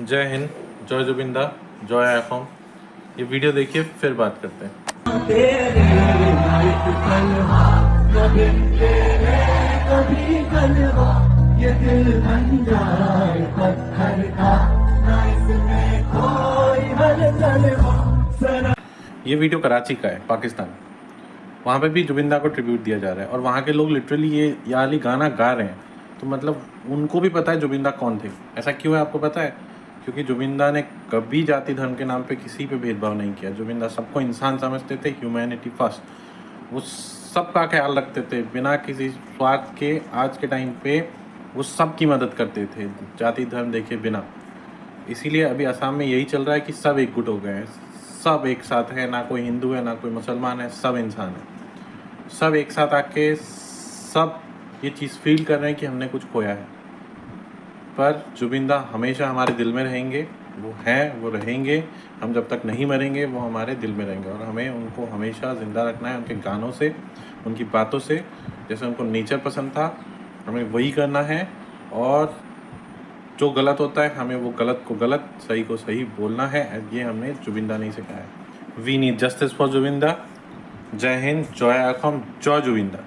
जय हिंद, जय जुबिंदा, जय आखोम। ये वीडियो देखिए फिर बात करते हैं। ये वीडियो कराची का है, पाकिस्तान। वहाँ पे भी जुबिंदा को ट्रिब्यूट दिया जा रहा है और वहाँ के लोग लिटरली ये वाली गाना गा रहे हैं। तो मतलब उनको भी पता है जुबिंदा कौन थे। ऐसा क्यों है आपको पता है? क्योंकि जुबिंदा ने कभी जाति धर्म के नाम पे किसी पे भेदभाव नहीं किया। जुबिंदा सबको इंसान समझते थे, ह्यूमैनिटी फर्स्ट। वो सबका ख्याल रखते थे बिना किसी स्वार्थ के। आज के टाइम पे वो सबकी मदद करते थे, जाति धर्म देखे बिना। इसीलिए अभी असम में यही चल रहा है कि सब एकजुट हो गए हैं, सब एक साथ है। ना कोई हिंदू है, ना कोई मुसलमान है, सब इंसान है। सब एक साथ आके सब ये चीज़ फील कर रहे हैं कि हमने कुछ खोया है। पर जुबिंदा हमेशा हमारे दिल में रहेंगे। वो हैं, वो रहेंगे। हम जब तक नहीं मरेंगे वो हमारे दिल में रहेंगे और हमें उनको हमेशा ज़िंदा रखना है, उनके गानों से, उनकी बातों से। जैसे उनको नेचर पसंद था, हमें वही करना है। और जो गलत होता है हमें वो गलत को गलत, सही को सही बोलना है। ये हमने जुबिंदा नहीं सिखाया है। We need justice for Zubeenda. जय हिंद, जय आखम, जय जुबिंदा।